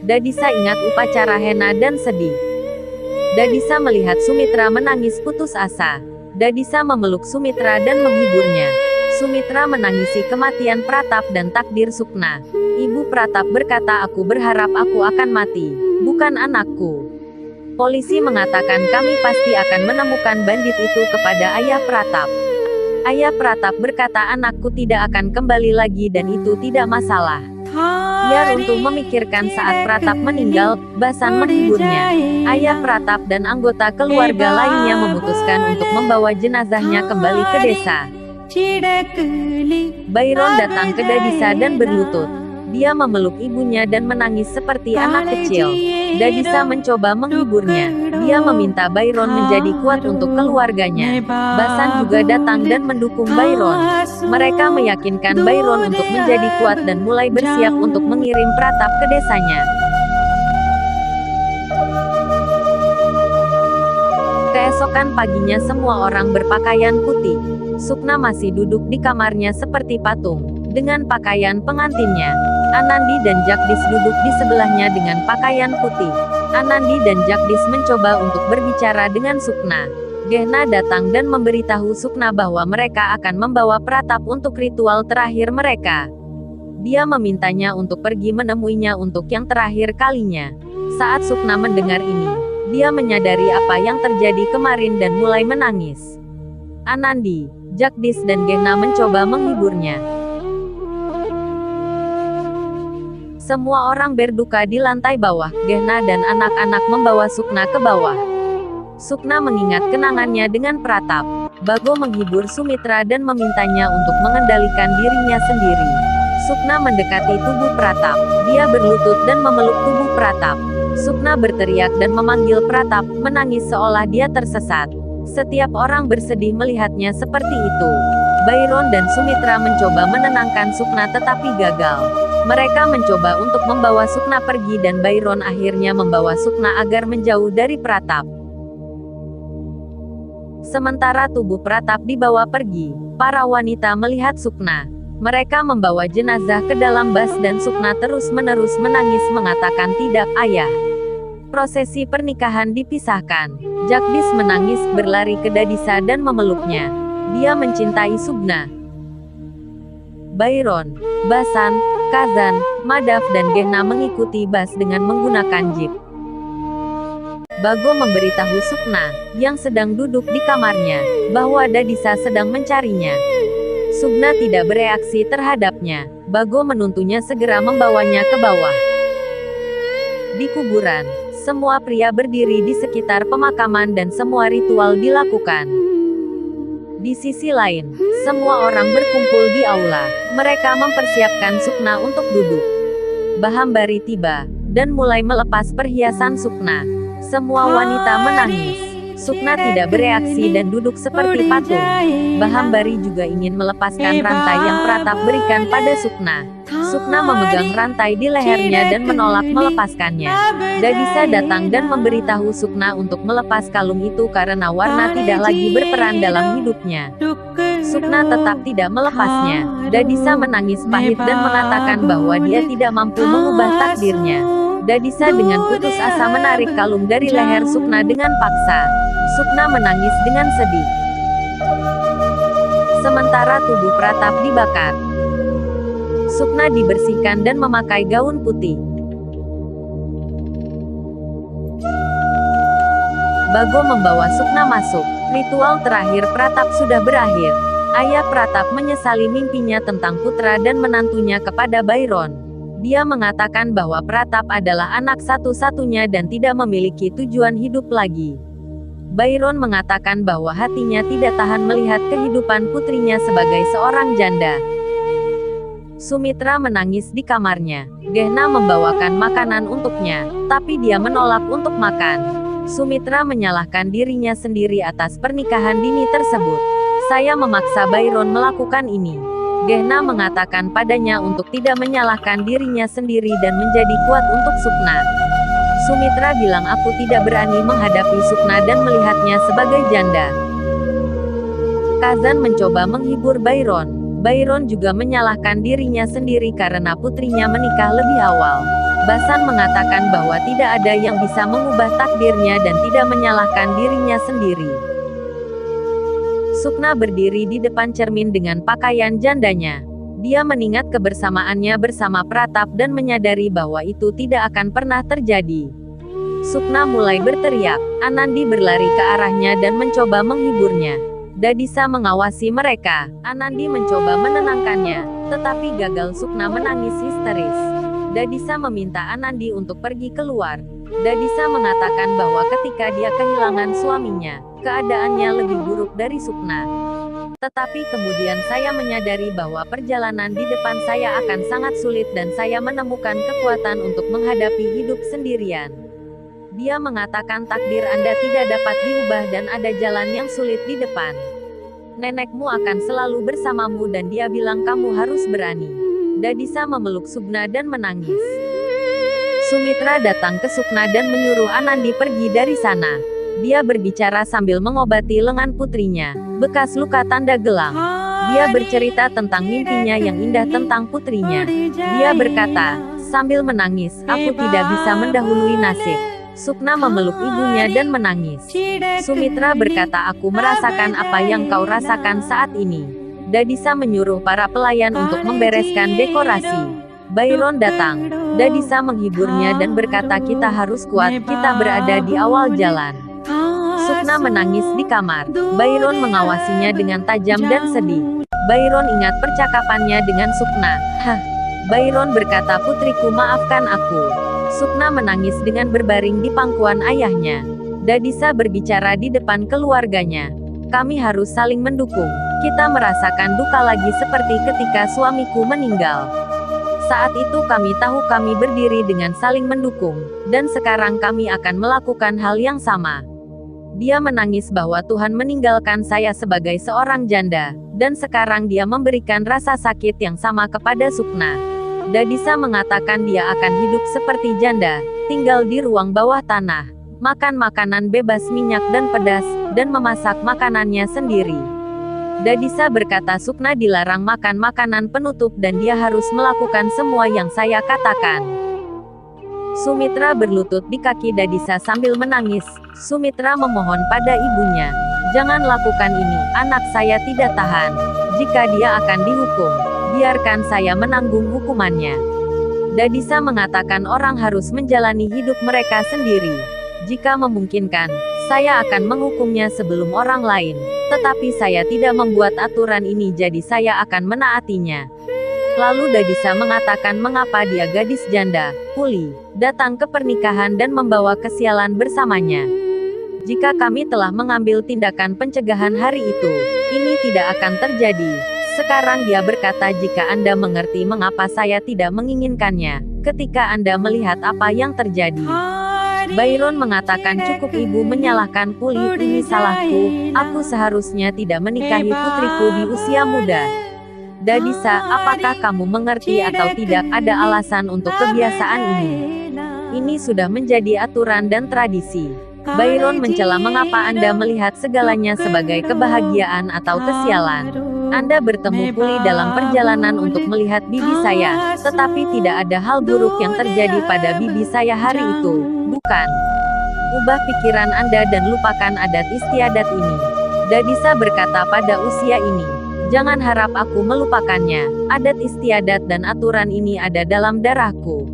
Dadisa ingat upacara henna dan sedih. Dadisa melihat Sumitra menangis putus asa. Dadisa memeluk Sumitra dan menghiburnya. Sumitra menangisi kematian Pratap dan takdir Sukna. Ibu Pratap berkata, aku berharap aku akan mati, bukan anakku. Polisi mengatakan kami pasti akan menemukan bandit itu kepada ayah Pratap. Ayah Pratap berkata anakku tidak akan kembali lagi dan itu tidak masalah. Ia runtuh memikirkan saat Pratap meninggal, Basan menghiburnya. Ayah Pratap dan anggota keluarga lainnya memutuskan untuk membawa jenazahnya kembali ke desa. Byron datang ke Dadisa dan berlutut. Dia memeluk ibunya dan menangis seperti anak kecil. Dadisa mencoba menghiburnya. Dia meminta Byron menjadi kuat untuk keluarganya. Basan juga datang dan mendukung Byron. Mereka meyakinkan Byron untuk menjadi kuat dan mulai bersiap untuk mengirim Pratap ke desanya. Keesokan paginya semua orang berpakaian putih. Sukna masih duduk di kamarnya seperti patung, dengan pakaian pengantinnya. Anandi dan Jagdis duduk di sebelahnya dengan pakaian putih. Anandi dan Jagdis mencoba untuk berbicara dengan Sukna. Gehna datang dan memberitahu Sukna bahwa mereka akan membawa Pratap untuk ritual terakhir mereka. Dia memintanya untuk pergi menemuinya untuk yang terakhir kalinya. Saat Sukna mendengar ini, dia menyadari apa yang terjadi kemarin dan mulai menangis. Anandi, Jagdis dan Gehna mencoba menghiburnya. Semua orang berduka di lantai bawah. Gehna dan anak-anak membawa Sukna ke bawah. Sukna mengingat kenangannya dengan Pratap. Bago menghibur Sumitra dan memintanya untuk mengendalikan dirinya sendiri. Sukna mendekati tubuh Pratap. Dia berlutut dan memeluk tubuh Pratap. Sukna berteriak dan memanggil Pratap, menangis seolah dia tersesat. Setiap orang bersedih melihatnya seperti itu. Byron dan Sumitra mencoba menenangkan Sukna tetapi gagal. Mereka mencoba untuk membawa Sukna pergi dan Byron akhirnya membawa Sukna agar menjauh dari Pratap. Sementara tubuh Pratap dibawa pergi, para wanita melihat Sukna. Mereka membawa jenazah ke dalam bas dan Sukna terus-menerus menangis mengatakan tidak, ayah. Prosesi pernikahan dipisahkan. Jagdis menangis, berlari ke Dadisa dan memeluknya. Dia mencintai Sugna. Byron, Basan, Kazan, Madaf dan Gehna mengikuti Bas dengan menggunakan jeep. Bago memberitahu Sukna, yang sedang duduk di kamarnya, bahwa Dadisa sedang mencarinya. Sugna tidak bereaksi terhadapnya. Bago menuntunnya segera membawanya ke bawah. Di kuburan, semua pria berdiri di sekitar pemakaman dan semua ritual dilakukan. Di sisi lain, semua orang berkumpul di aula. Mereka mempersiapkan Sukna untuk duduk. Bahambari tiba, dan mulai melepas perhiasan Sukna. Semua wanita menangis. Sukna tidak bereaksi dan duduk seperti patung. Bahambari juga ingin melepaskan rantai yang Pratap berikan pada Sukna. Sukna memegang rantai di lehernya dan menolak melepaskannya. Dadisa datang dan memberitahu Sukna untuk melepas kalung itu karena warna tidak lagi berperan dalam hidupnya. Sukna tetap tidak melepasnya. Dadisa menangis pahit dan mengatakan bahwa dia tidak mampu mengubah takdirnya. Dadisa dengan putus asa menarik kalung dari leher Sukna dengan paksa. Sukna menangis dengan sedih. Sementara tubuh Pratap dibakar. Sukna dibersihkan dan memakai gaun putih. Bago membawa Sukna masuk. Ritual terakhir Pratap sudah berakhir. Ayah Pratap menyesali mimpinya tentang putra dan menantunya kepada Byron. Dia mengatakan bahwa Pratap adalah anak satu-satunya dan tidak memiliki tujuan hidup lagi. Byron mengatakan bahwa hatinya tidak tahan melihat kehidupan putrinya sebagai seorang janda. Sumitra menangis di kamarnya. Gehna membawakan makanan untuknya, tapi dia menolak untuk makan. Sumitra menyalahkan dirinya sendiri atas pernikahan dini tersebut. Saya memaksa Byron melakukan ini. Gehna mengatakan padanya untuk tidak menyalahkan dirinya sendiri dan menjadi kuat untuk Sukna. Sumitra bilang aku tidak berani menghadapi Sukna dan melihatnya sebagai janda. Kazan mencoba menghibur Byron. Byron juga menyalahkan dirinya sendiri karena putrinya menikah lebih awal. Basan mengatakan bahwa tidak ada yang bisa mengubah takdirnya dan tidak menyalahkan dirinya sendiri. Sukna berdiri di depan cermin dengan pakaian jandanya. Dia mengingat kebersamaannya bersama Pratap dan menyadari bahwa itu tidak akan pernah terjadi. Sukna mulai berteriak. Anandi berlari ke arahnya dan mencoba menghiburnya. Dadisa mengawasi mereka. Anandi mencoba menenangkannya, tetapi gagal. Sukna menangis histeris. Dadisa meminta Anandi untuk pergi keluar. Dadisa mengatakan bahwa ketika dia kehilangan suaminya, keadaannya lebih buruk dari Sukna. Tetapi kemudian saya menyadari bahwa perjalanan di depan saya akan sangat sulit dan saya menemukan kekuatan untuk menghadapi hidup sendirian. Dia mengatakan takdir Anda tidak dapat diubah dan ada jalan yang sulit di depan. Nenekmu akan selalu bersamamu dan dia bilang kamu harus berani. Dadisa memeluk Sukna dan menangis. Sumitra datang ke Sukna dan menyuruh Anandi pergi dari sana. Dia berbicara sambil mengobati lengan putrinya, bekas luka tanda gelang. Dia bercerita tentang mimpinya yang indah tentang putrinya. Dia berkata, sambil menangis, aku tidak bisa mendahului nasib. Sukna memeluk ibunya dan menangis. Sumitra berkata, aku merasakan apa yang kau rasakan saat ini. Dadisa menyuruh para pelayan untuk membereskan dekorasi. Byron datang. Dadisa menghiburnya dan berkata, kita harus kuat, kita berada di awal jalan. Sukna menangis di kamar. Byron mengawasinya dengan tajam dan sedih. Byron ingat percakapannya dengan Sukna. Hah. Byron berkata, putriku maafkan aku. Sukna menangis dengan berbaring di pangkuan ayahnya. Dadisa berbicara di depan keluarganya. Kami harus saling mendukung. Kita merasakan duka lagi seperti ketika suamiku meninggal. Saat itu kami tahu kami berdiri dengan saling mendukung, dan sekarang kami akan melakukan hal yang sama. Dia menangis bahwa Tuhan meninggalkan saya sebagai seorang janda, dan sekarang dia memberikan rasa sakit yang sama kepada Sukna. Dadisa mengatakan dia akan hidup seperti janda, tinggal di ruang bawah tanah, makan makanan bebas minyak dan pedas, dan memasak makanannya sendiri. Dadisa berkata Sukna dilarang makan makanan penutup dan dia harus melakukan semua yang saya katakan. Sumitra berlutut di kaki Dadisa sambil menangis. Sumitra memohon pada ibunya, jangan lakukan ini, anak saya tidak tahan. Jika dia akan dihukum, biarkan saya menanggung hukumannya. Dadisa mengatakan orang harus menjalani hidup mereka sendiri. Jika memungkinkan, saya akan menghukumnya sebelum orang lain. Tetapi saya tidak membuat aturan ini jadi saya akan menaatinya. Lalu Dadisa mengatakan mengapa dia gadis janda, Puli, datang ke pernikahan dan membawa kesialan bersamanya. Jika kami telah mengambil tindakan pencegahan hari itu, ini tidak akan terjadi. Sekarang dia berkata jika Anda mengerti mengapa saya tidak menginginkannya, ketika Anda melihat apa yang terjadi. Byron mengatakan cukup ibu menyalahkan Puli, ini salahku, aku seharusnya tidak menikahi putriku di usia muda. Dadisa, apakah kamu mengerti atau tidak ada alasan untuk kebiasaan ini? Ini sudah menjadi aturan dan tradisi. Byron mencela mengapa Anda melihat segalanya sebagai kebahagiaan atau kesialan. Anda bertemu Puli dalam perjalanan untuk melihat bibi saya, tetapi tidak ada hal buruk yang terjadi pada bibi saya hari itu, bukan? Ubah pikiran Anda dan lupakan adat istiadat ini. Dadisa berkata pada usia ini. Jangan harap aku melupakannya, adat istiadat dan aturan ini ada dalam darahku.